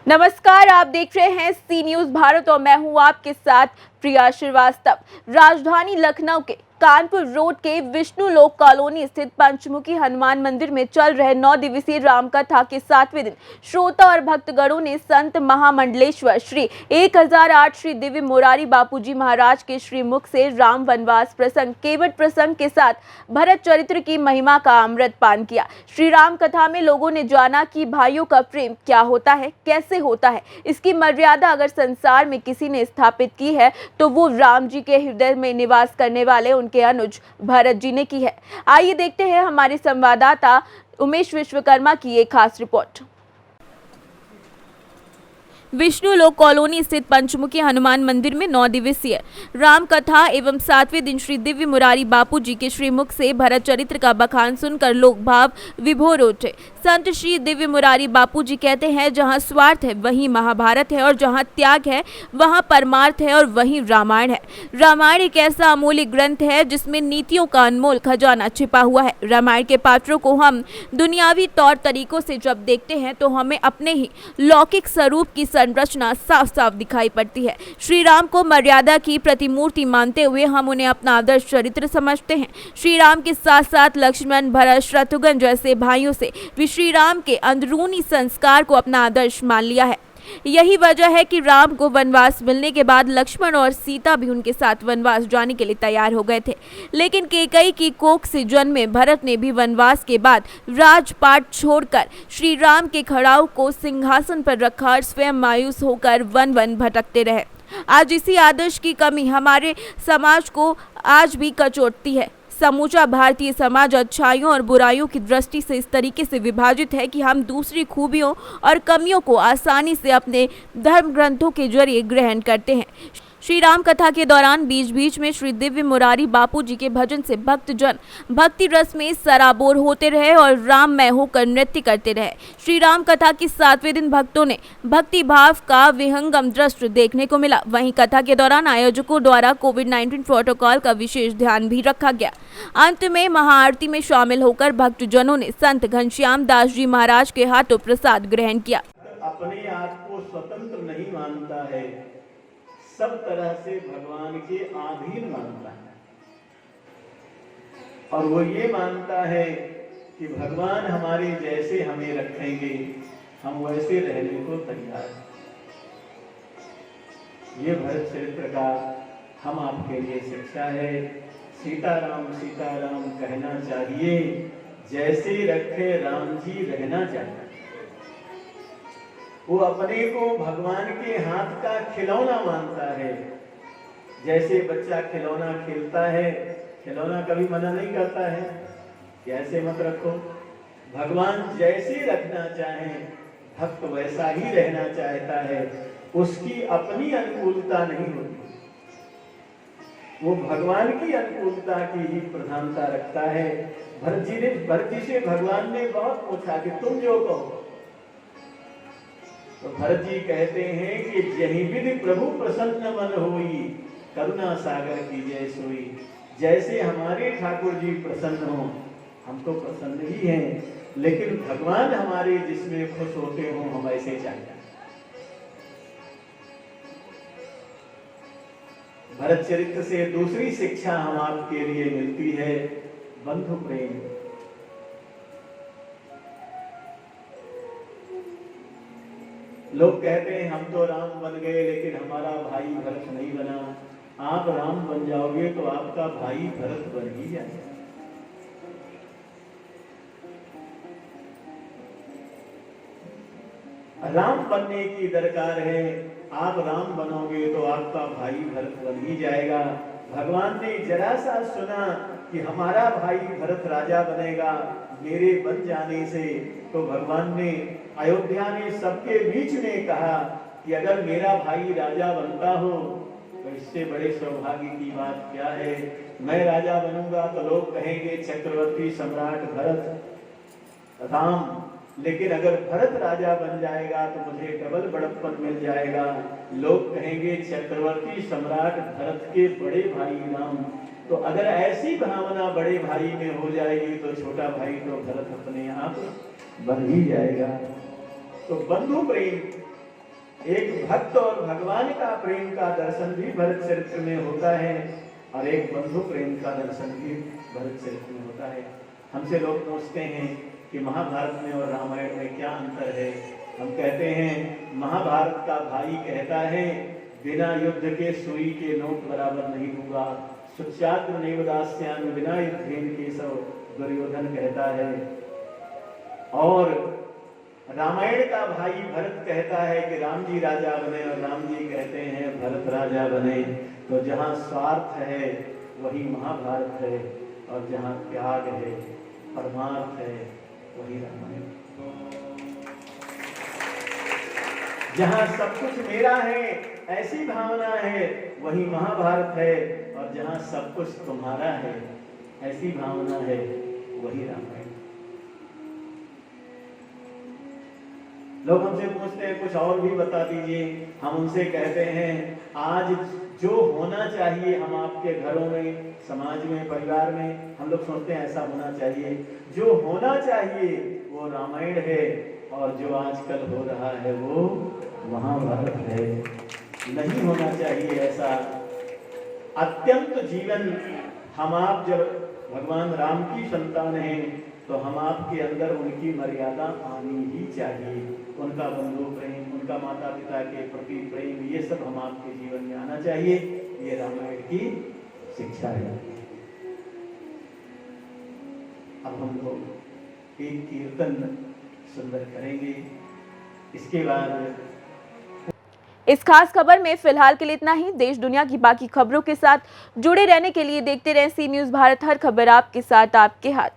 नमस्कार, आप देख रहे हैं सी न्यूज भारत और मैं हूं आपके साथ प्रिया श्रीवास्तव। राजधानी लखनऊ के कानपुर रोड के विष्णु लोक कॉलोनी स्थित पंचमुखी हनुमान मंदिर में चल रहे 9 दिवसीय रामकथा के 7वें दिन श्रोता और भक्तगणों ने संत महामंडलेश्वर श्री 1008 श्री दिव्य मुरारी बापूजी महाराज के श्रीमुख से राम वनवास प्रसंग केवट प्रसंग के साथ भरत चरित्र की महिमा का अमृत पान किया। श्री राम कथा में लोगों ने जाना कि भाइयों का प्रेम क्या होता है, कैसे होता है, इसकी मर्यादा अगर संसार में किसी ने स्थापित की है तो वो राम जी के हृदय में निवास करने वाले उनके अनुज भरत जी ने की है। आइए देखते हैं हमारे संवाददाता उमेश विश्वकर्मा की एक खास रिपोर्ट। विष्णु लोक कॉलोनी स्थित पंचमुखी हनुमान मंदिर में 9 दिवसीय राम कथा एवं 7वें दिन श्री दिव्य मुरारी बापू जी के श्रीमुख से भरत चरित्र का बखान सुनकर लोग भाव विभोर उठे। संत श्री दिव्य मुरारी बापू जी कहते हैं, जहां स्वार्थ है वहीं महाभारत है और जहां त्याग है वहां परमार्थ है और वहीं रामायण है। रामायण एक ऐसा अमूल्य ग्रंथ है जिसमें नीतियों का अनमोल खजाना छिपा हुआ है। रामायण के पात्रों को हम दुनियावी तौर तरीकों से जब देखते हैं तो हमें अपने ही लौकिक स्वरूप की संरचना साफ साफ दिखाई पड़ती है। श्री राम को मर्यादा की प्रतिमूर्ति मानते हुए हम उन्हें अपना आदर्श चरित्र समझते हैं। श्री राम के साथ साथ लक्ष्मण, भरत, शत्रुघ्न जैसे भाइयों से भी श्री राम के अंदरूनी संस्कार को अपना आदर्श मान लिया है। यही वजह है कि राम को वनवास मिलने के बाद लक्ष्मण और सीता भी उनके साथ वनवास जाने के लिए तैयार हो गए थे, लेकिन कैकेयी की कोख से जन्मे भरत ने भी वनवास के बाद राजपाट छोड़कर श्री राम के खड़ाऊ को सिंहासन पर रखा और स्वयं मायूस होकर वन वन भटकते रहे। आज इसी आदर्श की कमी हमारे समाज को आज भी कचोटती है। समूचा भारतीय समाज अच्छाइयों और बुराइयों की दृष्टि से इस तरीके से विभाजित है कि हम दूसरी खूबियों और कमियों को आसानी से अपने धर्म ग्रंथों के जरिए ग्रहण करते हैं। श्री राम कथा के दौरान बीच बीच में श्री दिव्य मुरारी बापू जी के भजन से भक्तजन भक्ति रस में सराबोर होते रहे और राममय होकर नृत्य करते रहे। श्री राम कथा के 7वें दिन भक्तों ने भक्ति भाव का विहंगम दृश्य देखने को मिला। वहीं कथा के दौरान आयोजकों द्वारा कोविड-19 प्रोटोकॉल का विशेष ध्यान भी रखा गया। अंत में महाआरती में शामिल होकर भक्तजनों ने संत घनश्याम दास जी महाराज के हाथों प्रसाद ग्रहण किया। अपने आप को स्वतंत्र नहीं मानता है, सब तरह से भगवान के अधीन मानता है और वो ये मानता है कि भगवान हमारे जैसे हमें रखेंगे, हम वैसे रहने को तैयार हैं। ये भरत चरित्र का हम आपके लिए शिक्षा है। सीताराम सीताराम कहना चाहिए, जैसे रखे राम जी रहना चाहिए। वो अपने को भगवान के हाथ का खिलौना मानता है। जैसे बच्चा खिलौना खेलता है, खिलौना कभी मना नहीं करता है कि ऐसे मत रखो। भगवान जैसे रखना चाहे भक्त वैसा ही रहना चाहता है, उसकी अपनी अनुकूलता नहीं होती। वो भगवान की अनुकूलता की ही प्रधानता रखता है। भरत जी से भगवान ने बहुत पूछा कि तुम जो कहो, तो भरत जी कहते हैं कि यही विधि प्रभु प्रसन्न मन होई, करुणा सागर की जय सोई। जैसे हमारे ठाकुर जी प्रसन्न हो, हम तो प्रसन्न ही हैं, लेकिन भगवान हमारे जिसमें खुश होते हो हम ऐसे चाहिए। भरत चरित्र से दूसरी शिक्षा हम आपके लिए मिलती है, बंधु प्रेम। लोग कहते हैं हम तो राम बन गए लेकिन हमारा भाई भरत नहीं बना। आप राम बन जाओगे तो आपका भाई भरत बन ही जाएगा। राम बनने की दरकार है। आप राम बनोगे तो आपका भाई भरत बन ही जाएगा। भगवान ने जरा सा सुना कि हमारा भाई भरत राजा बनेगा मेरे बन जाने से, तो भगवान ने अयोध्या में सबके बीच में कहा कि अगर मेरा भाई राजा बनता हो तो इससे बड़े सौभाग्य की बात क्या है। मैं राजा बनूंगा तो लोग कहेंगे चक्रवर्ती सम्राट भरत राम, लेकिन अगर भरत राजा बन जाएगा तो मुझे डबल बड़प्पन मिल जाएगा। लोग कहेंगे चक्रवर्ती सम्राट भरत के बड़े भाई राम। तो अगर ऐसी भावना बड़े भाई में हो जाएगी तो छोटा भाई तो भरत अपने आप बन ही जाएगा। तो बंधु प्रेम एक भक्त और भगवान का प्रेम का दर्शन भी भरत चरित्र में होता है और एक बंधु प्रेम का दर्शन भी भरत चरित्र में होता है। हमसे लोग पूछते हैं कि महाभारत में और रामायण में क्या अंतर है। हम कहते हैं महाभारत का भाई कहता है बिना युद्ध के सुई के नोक बराबर नहीं दूंगा। सुचात्र नेवदास्यान बिना युद्धेन केशव दुर्योधन कहता है। और रामायण का भाई भरत कहता है कि राम जी राजा बने और राम जी कहते हैं भरत राजा बने। तो जहाँ स्वार्थ है वही महाभारत है और जहाँ त्याग है परमार्थ है वही रामायण। जहाँ सब कुछ मेरा है ऐसी भावना है वही महाभारत है और जहाँ सब कुछ तुम्हारा है ऐसी भावना है वही रामायण। लोग हमसे पूछते हैं कुछ और भी बता दीजिए। हम उनसे कहते हैं आज जो होना चाहिए हम आपके घरों में समाज में परिवार में हम लोग सोचते हैं ऐसा होना चाहिए। जो होना चाहिए वो रामायण है और जो आजकल हो रहा है वो महाभारत है। नहीं होना चाहिए ऐसा। अत्यंत जीवन हम आप जब भगवान राम की संतान हैं तो हम आपके अंदर उनकी मर्यादा आनी ही चाहिए। उनका बंधु प्रेम उनका माता पिता के प्रति प्रेम ये सब हम आपके जीवन में आना चाहिए। ये रामायण की शिक्षा है। अब हम लोग एक कीर्तन सुंदर करेंगे। इसके बाद इस खास खबर में फिलहाल के लिए इतना ही। देश दुनिया की बाकी खबरों के साथ जुड़े रहने के लिए देखते रहें सी न्यूज़ भारत। हर खबर आपके साथ आपके हाथ।